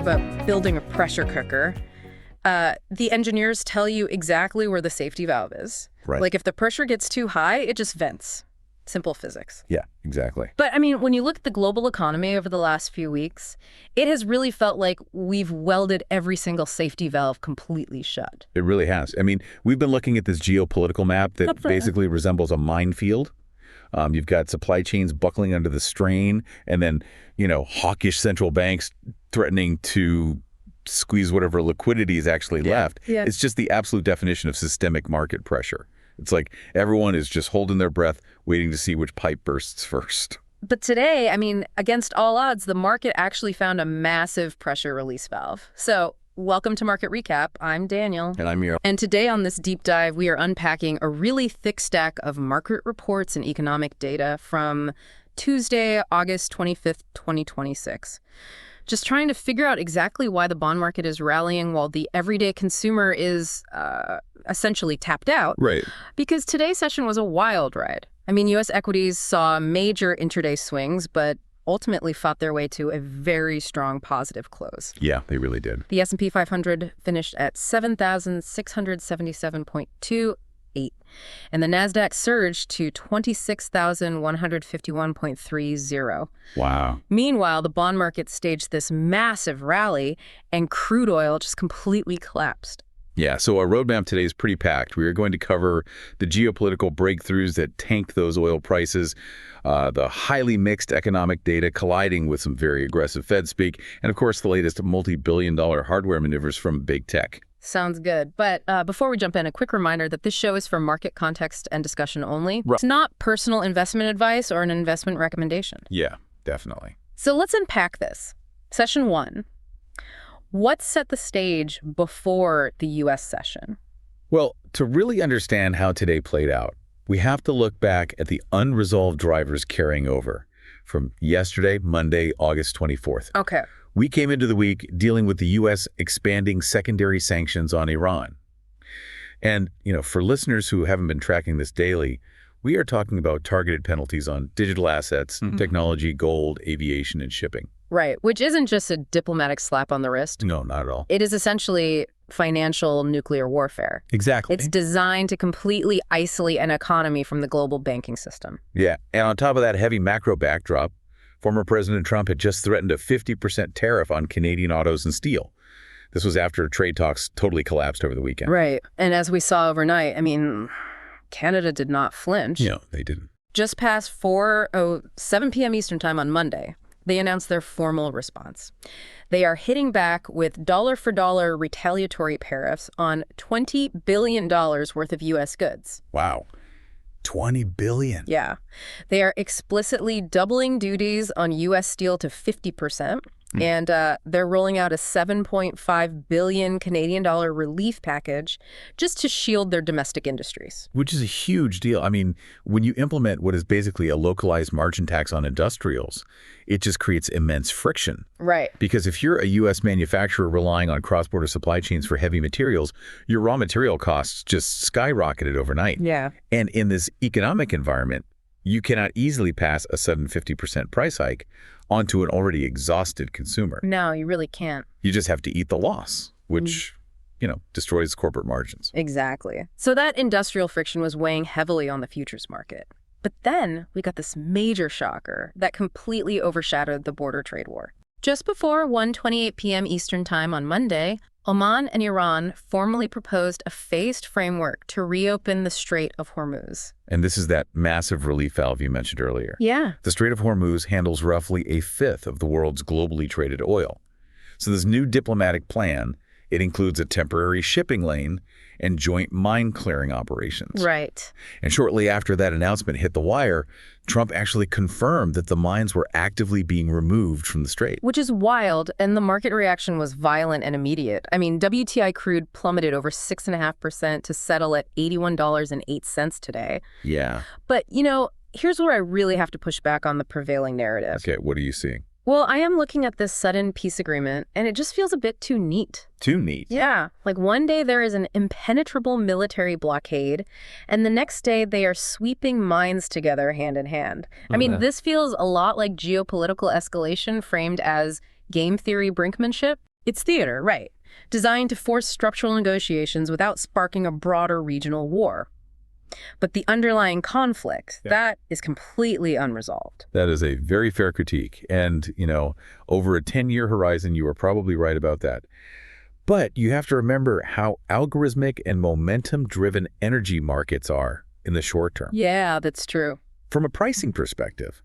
about building a pressure cooker, the engineers tell you exactly where the safety valve is. Right. Like if the pressure gets too high, it just vents. Simple physics. Yeah, exactly. But I mean, when you look at the global economy over the last few weeks, it has really felt like we've welded every single safety valve completely shut. It really has. I mean, we've been looking at this geopolitical map that basically resembles a minefield. You've got supply chains buckling under the strain, and then, hawkish central banks threatening to squeeze whatever liquidity is actually left. Yeah. It's just the absolute definition of systemic market pressure. It's like everyone is just holding their breath, waiting to see which pipe bursts first. But today, I mean, against all odds, the market actually found a massive pressure release valve. So welcome to Market Recap. I'm Daniel. And I'm Mira. And today on this deep dive, we are unpacking a really thick stack of market reports and economic data from Tuesday, August 25th, 2026. Just trying to figure out exactly why the bond market is rallying while the everyday consumer is essentially tapped out. Right. Because today's session was a wild ride. I mean, U.S. equities saw major intraday swings, but ultimately fought their way to a very strong positive close. Yeah, they really did. The S&P 500 finished at 7,677.28, and the Nasdaq surged to 26,151.30. Wow. Meanwhile, the bond market staged this massive rally, and crude oil just completely collapsed. Yeah, so our roadmap today is pretty packed. We are going to cover the geopolitical breakthroughs that tanked those oil prices, the highly mixed economic data colliding with some very aggressive Fed speak, and of course the latest multi-billion-dollar hardware maneuvers from big tech. Sounds good. But before we jump in, a quick reminder that this show is for market context and discussion only. Right. It's not personal investment advice or an investment recommendation. Yeah, definitely. So let's unpack this. Session 1. What set the stage before the U.S. session? Well, to really understand how today played out, we have to look back at the unresolved drivers carrying over from yesterday, Monday, August 24th. Okay. We came into the week dealing with the U.S. expanding secondary sanctions on Iran. And, for listeners who haven't been tracking this daily, we are talking about targeted penalties on digital assets, technology, gold, aviation, and shipping. Right, which isn't just a diplomatic slap on the wrist. No, not at all. It is essentially financial nuclear warfare. Exactly. It's designed to completely isolate an economy from the global banking system. Yeah, and on top of that heavy macro backdrop, former President Trump had just threatened a 50% tariff on Canadian autos and steel. This was after trade talks totally collapsed over the weekend. Right, and as we saw overnight, I mean, Canada did not flinch. No, they didn't. Just past 7 p.m. Eastern time on Monday, they announced their formal response. They are hitting back with dollar-for-dollar retaliatory tariffs on $20 billion worth of U.S. goods. Wow. $20 billion. Yeah. They are explicitly doubling duties on U.S. steel to 50%. And they're rolling out a 7.5 billion Canadian dollar relief package just to shield their domestic industries. Which is a huge deal. I mean, when you implement what is basically a localized margin tax on industrials, it just creates immense friction. Right. Because if you're a U.S. manufacturer relying on cross-border supply chains for heavy materials, your raw material costs just skyrocketed overnight. Yeah. And in this economic environment, you cannot easily pass a sudden 50% price hike onto an already exhausted consumer. No, you really can't. You just have to eat the loss, which, destroys corporate margins. Exactly. So that industrial friction was weighing heavily on the futures market. But then we got this major shocker that completely overshadowed the border trade war. Just before 1:28 p.m. Eastern Time on Monday, Oman and Iran formally proposed a phased framework to reopen the Strait of Hormuz. And this is that massive relief valve you mentioned earlier. Yeah. The Strait of Hormuz handles roughly a fifth of the world's globally traded oil. So this new diplomatic plan, it includes a temporary shipping lane and joint mine clearing operations. Right. And shortly after that announcement hit the wire, Trump actually confirmed that the mines were actively being removed from the strait. Which is wild, and the market reaction was violent and immediate. I mean, WTI crude plummeted over 6.5% to settle at $81.08 today. Yeah. But, here's where I really have to push back on the prevailing narrative. Okay, what are you seeing? Well, I am looking at this sudden peace agreement, and it just feels a bit too neat. Too neat. Yeah. Like one day there is an impenetrable military blockade, and the next day they are sweeping mines together hand in hand. I mean, this feels a lot like geopolitical escalation framed as game theory brinkmanship. It's theater, right. Designed to force structural negotiations without sparking a broader regional war. But the underlying conflict, that is completely unresolved. That is a very fair critique. And, over a 10-year horizon, you are probably right about that. But you have to remember how algorithmic and momentum-driven energy markets are in the short term. Yeah, that's true. From a pricing perspective,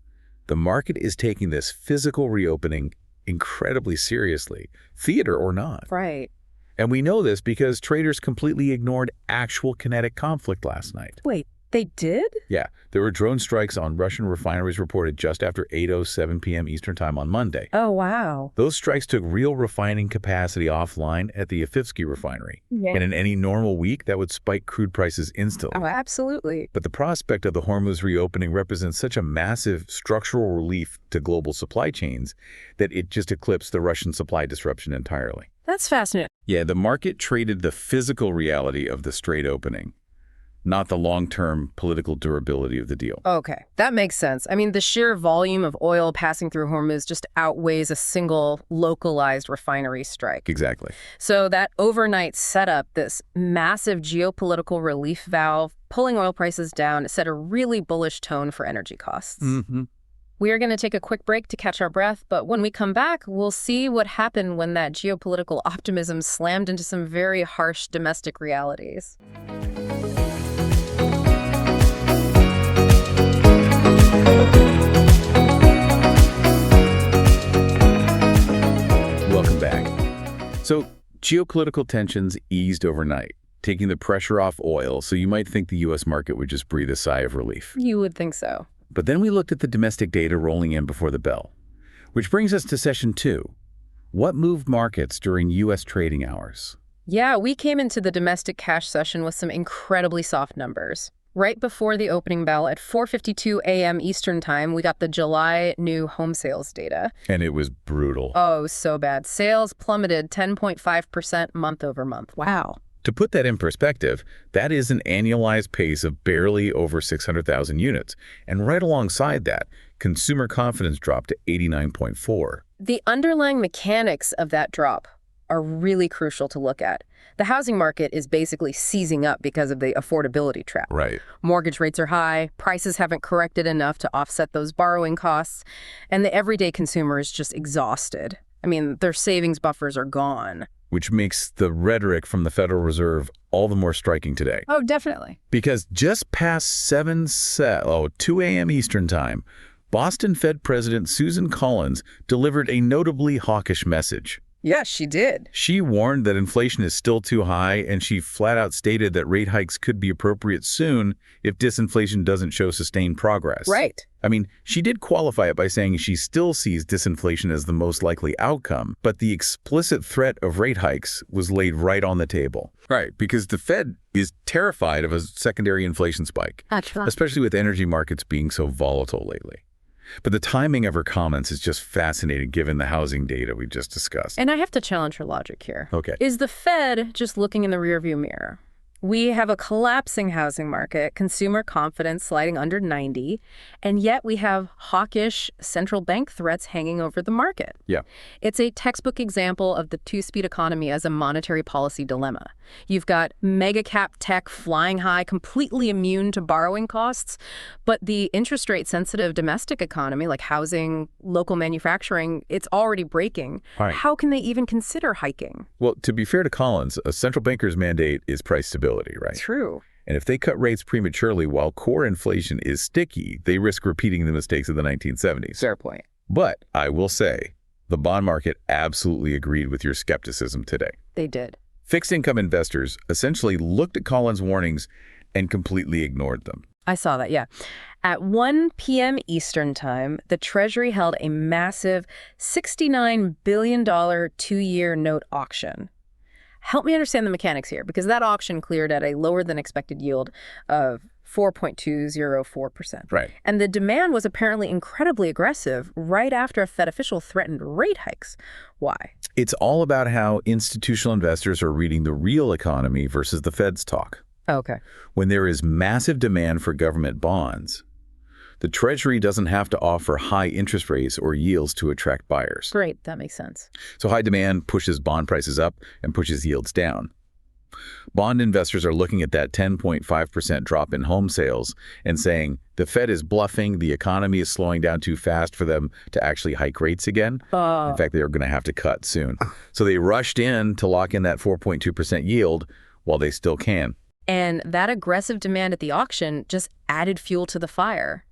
the market is taking this physical reopening incredibly seriously, theater or not. Right. And we know this because traders completely ignored actual kinetic conflict last night. Wait, they did? Yeah, there were drone strikes on Russian refineries reported just after 8:07 p.m. Eastern Time on Monday. Oh, wow. Those strikes took real refining capacity offline at the Afivsky refinery. Yeah. And in any normal week, that would spike crude prices instantly. Oh, absolutely. But the prospect of the Hormuz reopening represents such a massive structural relief to global supply chains that it just eclipsed the Russian supply disruption entirely. That's fascinating. Yeah, the market traded the physical reality of the Strait opening, not the long-term political durability of the deal. Okay, that makes sense. I mean, the sheer volume of oil passing through Hormuz just outweighs a single localized refinery strike. Exactly. So that overnight setup, this massive geopolitical relief valve, pulling oil prices down, set a really bullish tone for energy costs. Mm-hmm. We are going to take a quick break to catch our breath, but when we come back, we'll see what happened when that geopolitical optimism slammed into some very harsh domestic realities. Welcome back. So, geopolitical tensions eased overnight, taking the pressure off oil, so you might think the U.S. market would just breathe a sigh of relief. You would think so. But then we looked at the domestic data rolling in before the bell, which brings us to session 2. What moved markets during U.S. trading hours? Yeah, we came into the domestic cash session with some incredibly soft numbers. Right before the opening bell at 4:52 a.m. Eastern Time, we got the July new home sales data. And it was brutal. Oh, so bad. Sales plummeted 10.5% month over month. Wow. To put that in perspective, that is an annualized pace of barely over 600,000 units. And right alongside that, consumer confidence dropped to 89.4. The underlying mechanics of that drop are really crucial to look at. The housing market is basically seizing up because of the affordability trap. Right. Mortgage rates are high, prices haven't corrected enough to offset those borrowing costs, and the everyday consumer is just exhausted. I mean, their savings buffers are gone. Which makes the rhetoric from the Federal Reserve all the more striking today. Oh, definitely. Because just past 2 a.m. Eastern Time, Boston Fed President Susan Collins delivered a notably hawkish message. Yes, she did. She warned that inflation is still too high, and she flat out stated that rate hikes could be appropriate soon if disinflation doesn't show sustained progress. Right. I mean, she did qualify it by saying she still sees disinflation as the most likely outcome, but the explicit threat of rate hikes was laid right on the table. Right, because the Fed is terrified of a secondary inflation spike, especially with energy markets being so volatile lately. But the timing of her comments is just fascinating given the housing data we just discussed. And I have to challenge her logic here. Okay. Is the Fed just looking in the rearview mirror? We have a collapsing housing market, consumer confidence sliding under 90, and yet we have hawkish central bank threats hanging over the market. Yeah. It's a textbook example of the two-speed economy as a monetary policy dilemma. You've got mega-cap tech flying high, completely immune to borrowing costs, but the interest rate-sensitive domestic economy, like housing, local manufacturing, it's already breaking. Right. How can they even consider hiking? Well, to be fair to Collins, a central banker's mandate is price stability. Right? True. And if they cut rates prematurely while core inflation is sticky, they risk repeating the mistakes of the 1970s. Fair point. But I will say, the bond market absolutely agreed with your skepticism today. They did. Fixed income investors essentially looked at Collins' warnings and completely ignored them. I saw that, yeah. At 1 p.m. Eastern Time, the Treasury held a massive $69 billion two-year note auction. Help me understand the mechanics here, because that auction cleared at a lower than expected yield of 4.204%. Right. And the demand was apparently incredibly aggressive right after a Fed official threatened rate hikes. Why? It's all about how institutional investors are reading the real economy versus the Fed's talk. Okay. When there is massive demand for government bonds, The Treasury doesn't have to offer high interest rates or yields to attract buyers. Great, that makes sense. So high demand pushes bond prices up and pushes yields down. Bond investors are looking at that 10.5% drop in home sales and saying the Fed is bluffing, the economy is slowing down too fast for them to actually hike rates again. In fact, they are going to have to cut soon. So they rushed in to lock in that 4.2% yield while they still can. And that aggressive demand at the auction just added fuel to the fire.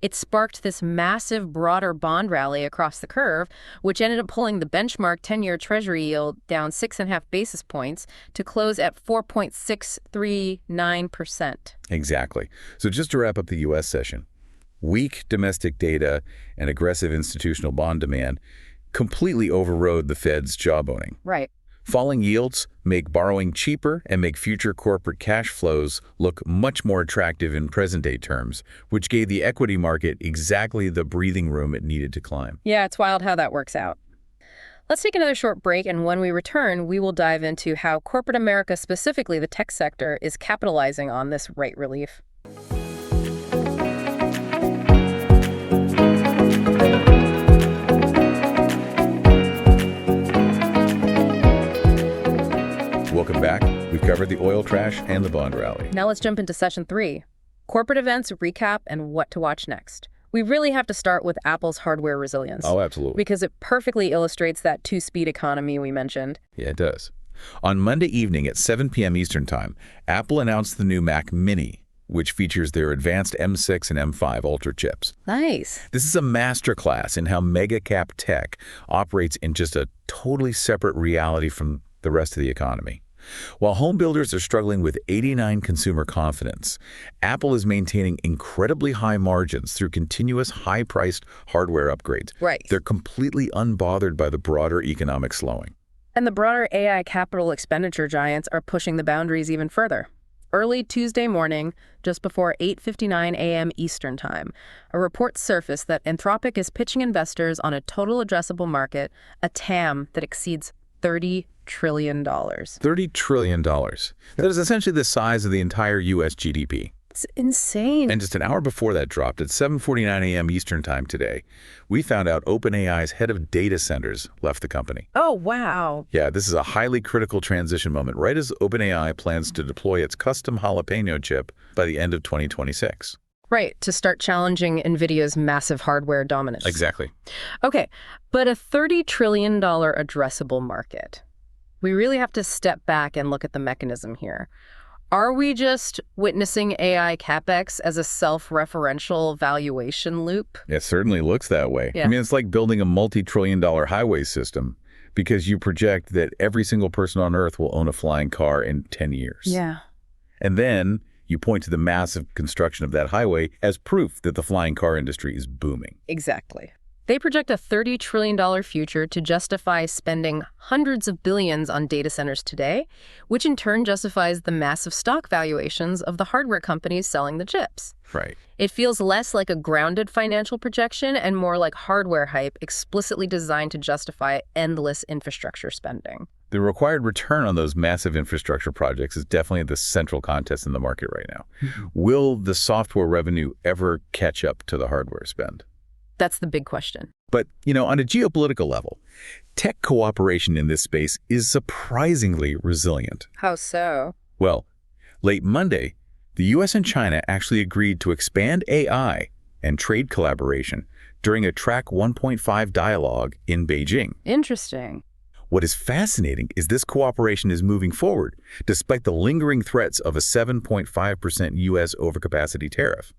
It sparked this massive, broader bond rally across the curve, which ended up pulling the benchmark 10-year Treasury yield down 6.5 basis points to close at 4.639%. Exactly. So just to wrap up the U.S. session, weak domestic data and aggressive institutional bond demand completely overrode the Fed's jawboning. Right. Falling yields make borrowing cheaper and make future corporate cash flows look much more attractive in present-day terms, which gave the equity market exactly the breathing room it needed to climb. Yeah, it's wild how that works out. Let's take another short break, and when we return, we will dive into how corporate America, specifically the tech sector, is capitalizing on this rate relief. Welcome back. We've covered the oil crash and the bond rally. Now let's jump into session 3, corporate events, recap, and what to watch next. We really have to start with Apple's hardware resilience. Oh, absolutely. Because it perfectly illustrates that two-speed economy we mentioned. Yeah, it does. On Monday evening at 7 p.m. Eastern Time, Apple announced the new Mac Mini, which features their advanced M6 and M5 Ultra chips. Nice. This is a masterclass in how mega-cap tech operates in just a totally separate reality from the rest of the economy. While home builders are struggling with 89 consumer confidence, Apple is maintaining incredibly high margins through continuous high-priced hardware upgrades. Right. They're completely unbothered by the broader economic slowing. And the broader AI capital expenditure giants are pushing the boundaries even further. Early Tuesday morning, just before 8:59 a.m. Eastern Time, a report surfaced that Anthropic is pitching investors on a total addressable market, a TAM that exceeds $30 trillion. $30 trillion. That is essentially the size of the entire U.S. GDP. It's insane. And just an hour before that dropped, at 7:49 a.m. Eastern Time today, we found out OpenAI's head of data centers left the company. Oh, wow. Yeah, this is a highly critical transition moment, right as OpenAI plans to deploy its custom jalapeno chip by the end of 2026. Right, to start challenging NVIDIA's massive hardware dominance. Exactly. Okay, but a $30 trillion addressable market. We really have to step back and look at the mechanism here. Are we just witnessing AI CapEx as a self-referential valuation loop? It certainly looks that way. Yeah. I mean, it's like building a multi-trillion-dollar highway system because you project that every single person on Earth will own a flying car in 10 years. Yeah. And then you point to the massive construction of that highway as proof that the flying car industry is booming. Exactly. They project a $30 trillion future to justify spending hundreds of billions on data centers today, which in turn justifies the massive stock valuations of the hardware companies selling the chips. Right. It feels less like a grounded financial projection and more like hardware hype explicitly designed to justify endless infrastructure spending. The required return on those massive infrastructure projects is definitely the central contest in the market right now. Will the software revenue ever catch up to the hardware spend? That's the big question. But, on a geopolitical level, tech cooperation in this space is surprisingly resilient. How so? Well, late Monday, the U.S. and China actually agreed to expand AI and trade collaboration during a Track 1.5 dialogue in Beijing. Interesting. What is fascinating is this cooperation is moving forward, despite the lingering threats of a 7.5% U.S. overcapacity tariff.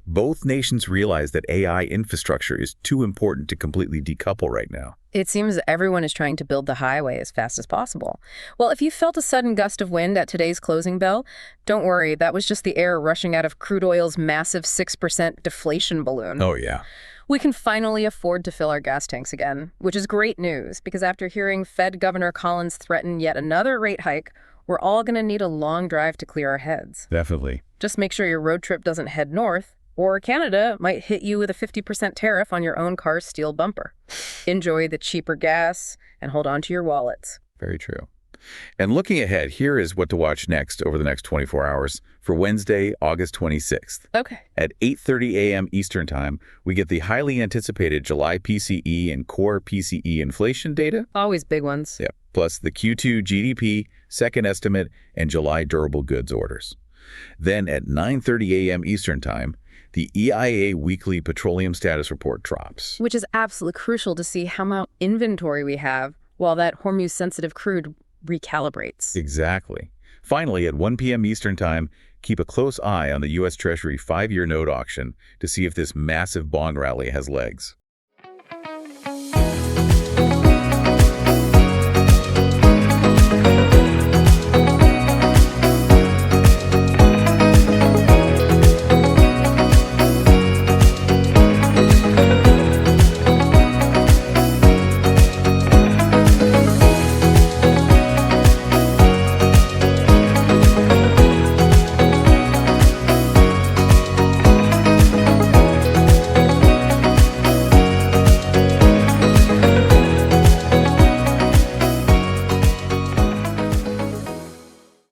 Both nations realize that AI infrastructure is too important to completely decouple right now. It seems everyone is trying to build the highway as fast as possible. Well, if you felt a sudden gust of wind at today's closing bell, don't worry, that was just the air rushing out of crude oil's massive 6% deflation balloon. Oh, yeah. We can finally afford to fill our gas tanks again, which is great news, because after hearing Fed Governor Collins threaten yet another rate hike, we're all going to need a long drive to clear our heads. Definitely. Just make sure your road trip doesn't head north, or Canada might hit you with a 50% tariff on your own car's steel bumper. Enjoy the cheaper gas and hold on to your wallets. Very true. And looking ahead, here is what to watch next over the next 24 hours. For Wednesday, August 26th. Okay. At 8:30 a.m. Eastern Time, we get the highly anticipated July PCE and core PCE inflation data. Always big ones. Yeah. Plus the Q2 GDP, second estimate, and July durable goods orders. Then at 9:30 a.m. Eastern Time, the EIA weekly petroleum status report drops. Which is absolutely crucial to see how much inventory we have while that Hormuz-sensitive crude recalibrates. Exactly. Finally, at 1 p.m. Eastern Time, keep a close eye on the U.S. Treasury 5-year note auction to see if this massive bond rally has legs.